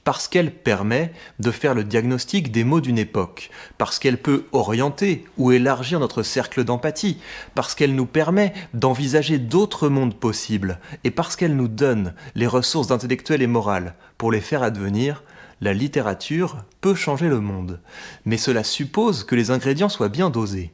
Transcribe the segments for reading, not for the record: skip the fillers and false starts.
parce qu'elle permet de faire le diagnostic des maux d'une époque, parce qu'elle peut orienter ou élargir notre cercle d'empathie, parce qu'elle nous permet d'envisager d'autres mondes possibles, et parce qu'elle nous donne les ressources intellectuelles et morales pour les faire advenir, la littérature peut changer le monde. Mais cela suppose que les ingrédients soient bien dosés.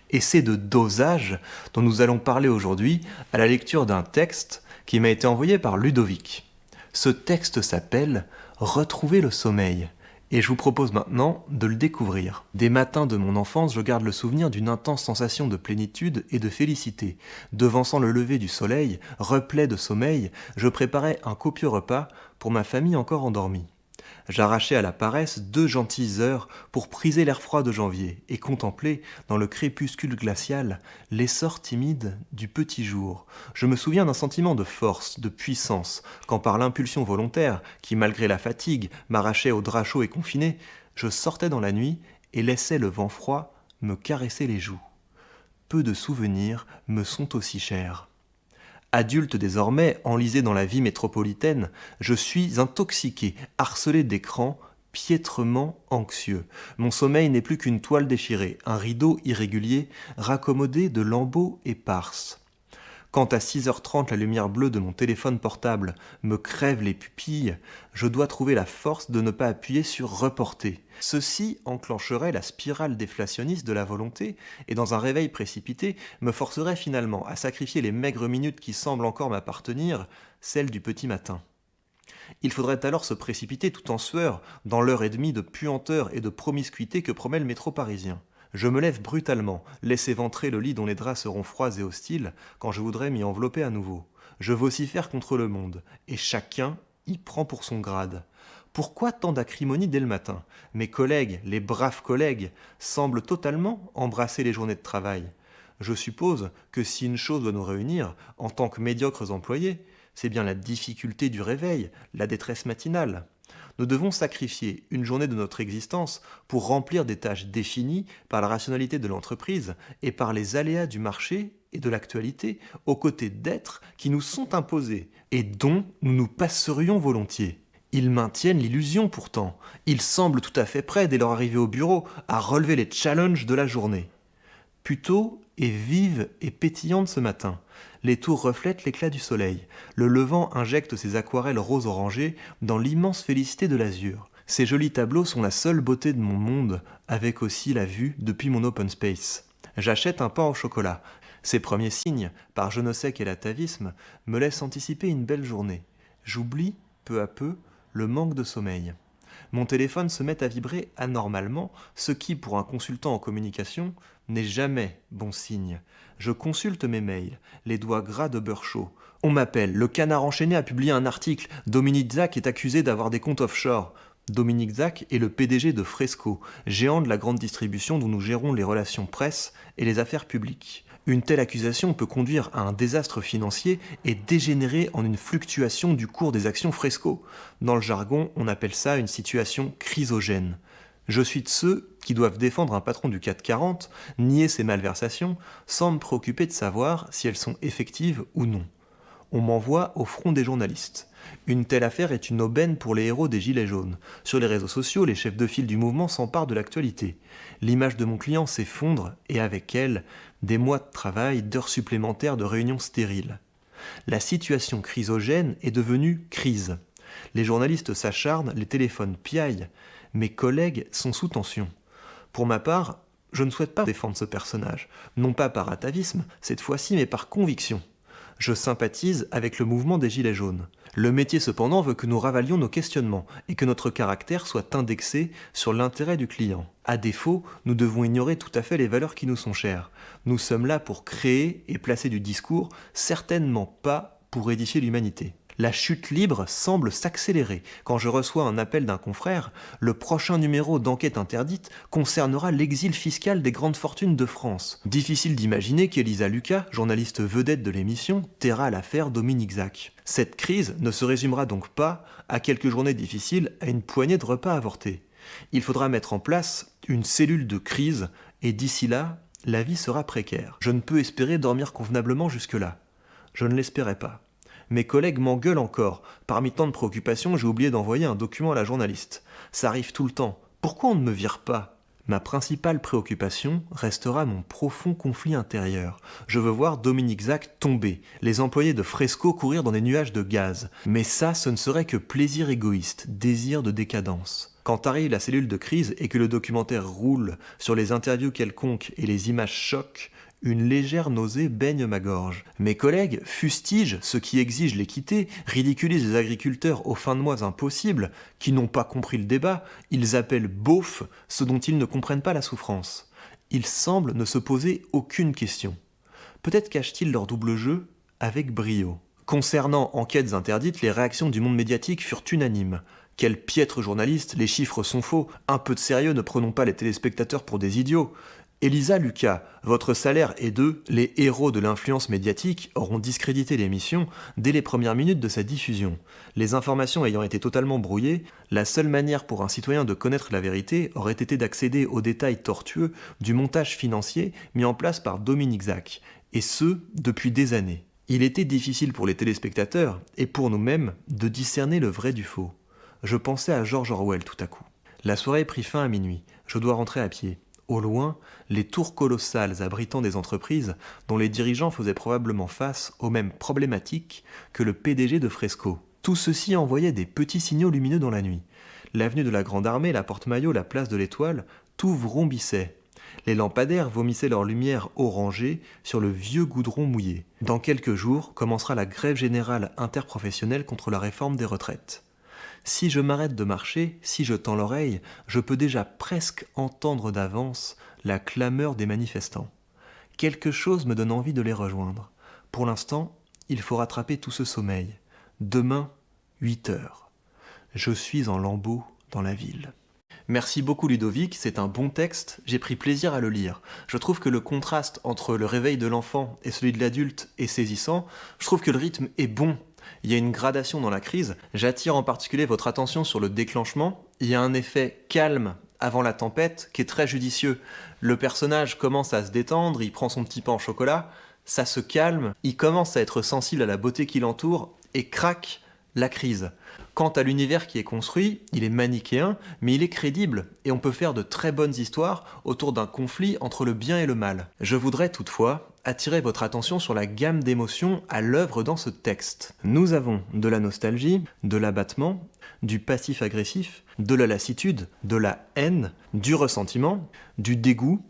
Et c'est de dosage dont nous allons parler aujourd'hui à la lecture d'un texte qui m'a été envoyé par Ludovic. Ce texte s'appelle « Retrouver le sommeil » et je vous propose maintenant de le découvrir. Des matins de mon enfance, je garde le souvenir d'une intense sensation de plénitude et de félicité. Devançant le lever du soleil, replet de sommeil, je préparais un copieux repas pour ma famille encore endormie. J'arrachais à la paresse 2 gentilles heures pour priser l'air froid de janvier et contempler, dans le crépuscule glacial, l'essor timide du petit jour. Je me souviens d'un sentiment de force, de puissance, quand par l'impulsion volontaire, qui malgré la fatigue m'arrachait au drap chaud et confiné, je sortais dans la nuit et laissais le vent froid me caresser les joues. Peu de souvenirs me sont aussi chers. Adulte désormais, enlisé dans la vie métropolitaine, je suis intoxiqué, harcelé d'écran, piètrement anxieux. Mon sommeil n'est plus qu'une toile déchirée, un rideau irrégulier, raccommodé de lambeaux éparses. Quand à 6h30 la lumière bleue de mon téléphone portable me crève les pupilles, je dois trouver la force de ne pas appuyer sur reporter. Ceci enclencherait la spirale déflationniste de la volonté et dans un réveil précipité me forcerait finalement à sacrifier les maigres minutes qui semblent encore m'appartenir, celles du petit matin. Il faudrait alors se précipiter tout en sueur dans l'heure et demie de puanteur et de promiscuité que promet le métro parisien. Je me lève brutalement, laisse éventrer le lit dont les draps seront froids et hostiles quand je voudrais m'y envelopper à nouveau. Je vocifère contre le monde, et chacun y prend pour son grade. Pourquoi tant d'acrimonie dès le matin? Mes collègues, les braves collègues, semblent totalement embrasser les journées de travail. Je suppose que si une chose doit nous réunir, en tant que médiocres employés, c'est bien la difficulté du réveil, la détresse matinale. Nous devons sacrifier une journée de notre existence pour remplir des tâches définies par la rationalité de l'entreprise et par les aléas du marché et de l'actualité, aux côtés d'êtres qui nous sont imposés et dont nous nous passerions volontiers. Ils maintiennent l'illusion pourtant. Ils semblent tout à fait prêts, dès leur arrivée au bureau, à relever les challenges de la journée. Puteaux est vive et pétillante ce matin. Les tours reflètent l'éclat du soleil. Le levant injecte ses aquarelles rose-orangé dans l'immense félicité de l'azur. Ces jolis tableaux sont la seule beauté de mon monde, avec aussi la vue depuis mon open space. J'achète un pain au chocolat. Ces premiers signes, par je ne sais quel atavisme, me laissent anticiper une belle journée. J'oublie, peu à peu, le manque de sommeil. Mon téléphone se met à vibrer anormalement, ce qui, pour un consultant en communication, n'est jamais bon signe. Je consulte mes mails, les doigts gras de beurre chaud. On m'appelle, le Canard enchaîné a publié un article, Dominique Zac est accusé d'avoir des comptes offshore. Dominique Zac est le PDG de Fresco, géant de la grande distribution dont nous gérons les relations presse et les affaires publiques. Une telle accusation peut conduire à un désastre financier et dégénérer en une fluctuation du cours des actions Fresco. Dans le jargon, on appelle ça une situation chrysogène. Je suis de ceux qui doivent défendre un patron du CAC 40, nier ses malversations, sans me préoccuper de savoir si elles sont effectives ou non. On m'envoie au front des journalistes. Une telle affaire est une aubaine pour les héros des Gilets jaunes. Sur les réseaux sociaux, les chefs de file du mouvement s'emparent de l'actualité. L'image de mon client s'effondre et avec elle, des mois de travail, d'heures supplémentaires de réunions stériles. La situation chrysogène est devenue crise. Les journalistes s'acharnent, les téléphones piaillent. Mes collègues sont sous tension. Pour ma part, je ne souhaite pas défendre ce personnage, non pas par atavisme, cette fois-ci, mais par conviction. Je sympathise avec le mouvement des Gilets jaunes. Le métier cependant veut que nous ravalions nos questionnements et que notre caractère soit indexé sur l'intérêt du client. À défaut, nous devons ignorer tout à fait les valeurs qui nous sont chères. Nous sommes là pour créer et placer du discours, certainement pas pour édifier l'humanité. La chute libre semble s'accélérer. Quand je reçois un appel d'un confrère, le prochain numéro d'Enquête interdite concernera l'exil fiscal des grandes fortunes de France. Difficile d'imaginer qu'Elisa Lucas, journaliste vedette de l'émission, taira l'affaire Dominique Zac. Cette crise ne se résumera donc pas à quelques journées difficiles, à une poignée de repas avortés. Il faudra mettre en place une cellule de crise et d'ici là, la vie sera précaire. Je ne peux espérer dormir convenablement jusque-là. Je ne l'espérais pas. Mes collègues m'engueulent encore. Parmi tant de préoccupations, j'ai oublié d'envoyer un document à la journaliste. Ça arrive tout le temps. Pourquoi on ne me vire pas ? Ma principale préoccupation restera mon profond conflit intérieur. Je veux voir Dominique Zac tomber, les employés de Fresco courir dans des nuages de gaz. Mais ça, ce ne serait que plaisir égoïste, désir de décadence. Quand arrive la cellule de crise et que le documentaire roule sur les interviews quelconques et les images choquent, une légère nausée baigne ma gorge. Mes collègues fustigent ceux qui exigent l'équité, ridiculisent les agriculteurs aux fins de mois impossibles, qui n'ont pas compris le débat, ils appellent beaufs ceux dont ils ne comprennent pas la souffrance. Ils semblent ne se poser aucune question. Peut-être cachent-ils leur double jeu avec brio. Concernant Enquêtes interdites, les réactions du monde médiatique furent unanimes. Quel piètre journaliste, les chiffres sont faux, un peu de sérieux, ne prenons pas les téléspectateurs pour des idiots. Elisa Lucas, votre salaire est de... Les héros de l'influence médiatique auront discrédité l'émission dès les premières minutes de sa diffusion. Les informations ayant été totalement brouillées, la seule manière pour un citoyen de connaître la vérité aurait été d'accéder aux détails tortueux du montage financier mis en place par Dominique Zac, et ce, depuis des années. Il était difficile pour les téléspectateurs, et pour nous-mêmes, de discerner le vrai du faux. Je pensais à George Orwell tout à coup. La soirée prit fin à minuit, je dois rentrer à pied. Au loin, les tours colossales abritant des entreprises dont les dirigeants faisaient probablement face aux mêmes problématiques que le PDG de Fresco. Tout ceci envoyait des petits signaux lumineux dans la nuit. L'avenue de la Grande Armée, la Porte-Maillot, la place de l'Étoile, tout vrombissait. Les lampadaires vomissaient leur lumière orangée sur le vieux goudron mouillé. Dans quelques jours commencera la grève générale interprofessionnelle contre la réforme des retraites. Si je m'arrête de marcher, si je tends l'oreille, je peux déjà presque entendre d'avance la clameur des manifestants. Quelque chose me donne envie de les rejoindre. Pour l'instant, il faut rattraper tout ce sommeil. Demain, 8 heures. Je suis en lambeaux dans la ville. Merci beaucoup Ludovic, c'est un bon texte, j'ai pris plaisir à le lire. Je trouve que le contraste entre le réveil de l'enfant et celui de l'adulte est saisissant. Je trouve que le rythme est bon. Il y a une gradation dans la crise. J'attire en particulier votre attention sur le déclenchement. Il y a un effet calme avant la tempête qui est très judicieux. Le personnage commence à se détendre, il prend son petit pain au chocolat, ça se calme, il commence à être sensible à la beauté qui l'entoure et craque la crise. Quant à l'univers qui est construit, il est manichéen, mais il est crédible, et on peut faire de très bonnes histoires autour d'un conflit entre le bien et le mal. Je voudrais toutefois attirer votre attention sur la gamme d'émotions à l'œuvre dans ce texte. Nous avons de la nostalgie, de l'abattement, du passif-agressif, de la lassitude, de la haine, du ressentiment, du dégoût,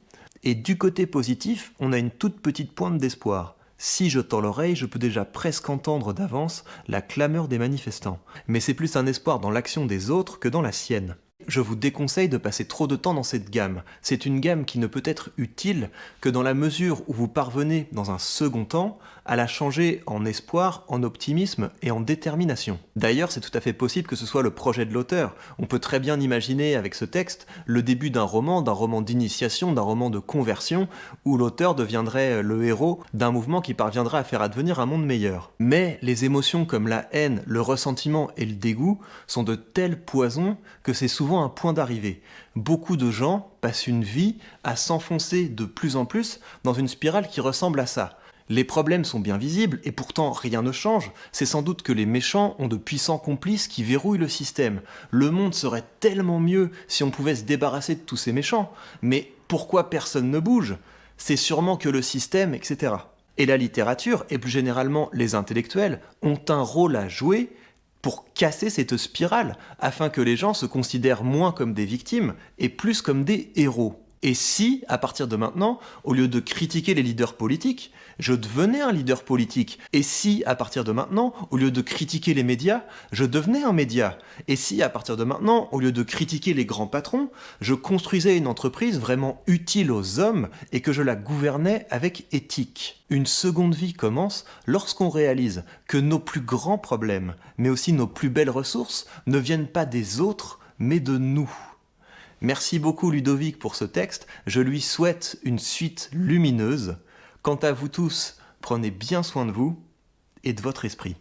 et du côté positif, on a une toute petite pointe d'espoir. Si je tends l'oreille, je peux déjà presque entendre d'avance la clameur des manifestants. Mais c'est plus un espoir dans l'action des autres que dans la sienne. Je vous déconseille de passer trop de temps dans cette gamme. C'est une gamme qui ne peut être utile que dans la mesure où vous parvenez, dans un second temps, à la changer en espoir, en optimisme et en détermination. D'ailleurs, c'est tout à fait possible que ce soit le projet de l'auteur. On peut très bien imaginer avec ce texte le début d'un roman d'initiation, d'un roman de conversion, où l'auteur deviendrait le héros d'un mouvement qui parviendra à faire advenir un monde meilleur. Mais les émotions comme la haine, le ressentiment et le dégoût sont de tels poisons que c'est souvent un point d'arrivée. Beaucoup de gens passent une vie à s'enfoncer de plus en plus dans une spirale qui ressemble à ça. Les problèmes sont bien visibles et pourtant rien ne change. C'est sans doute que les méchants ont de puissants complices qui verrouillent le système. Le monde serait tellement mieux si on pouvait se débarrasser de tous ces méchants. Mais pourquoi personne ne bouge ? C'est sûrement que le système, etc. Et la littérature, et plus généralement les intellectuels, ont un rôle à jouer pour casser cette spirale, afin que les gens se considèrent moins comme des victimes et plus comme des héros. Et si, à partir de maintenant, au lieu de critiquer les leaders politiques, je devenais un leader politique? Et si, à partir de maintenant, au lieu de critiquer les médias, je devenais un média? Et si, à partir de maintenant, au lieu de critiquer les grands patrons, je construisais une entreprise vraiment utile aux hommes et que je la gouvernais avec éthique? Une seconde vie commence lorsqu'on réalise que nos plus grands problèmes, mais aussi nos plus belles ressources, ne viennent pas des autres, mais de nous. Merci beaucoup Ludovic pour ce texte, je lui souhaite une suite lumineuse. Quant à vous tous, prenez bien soin de vous et de votre esprit.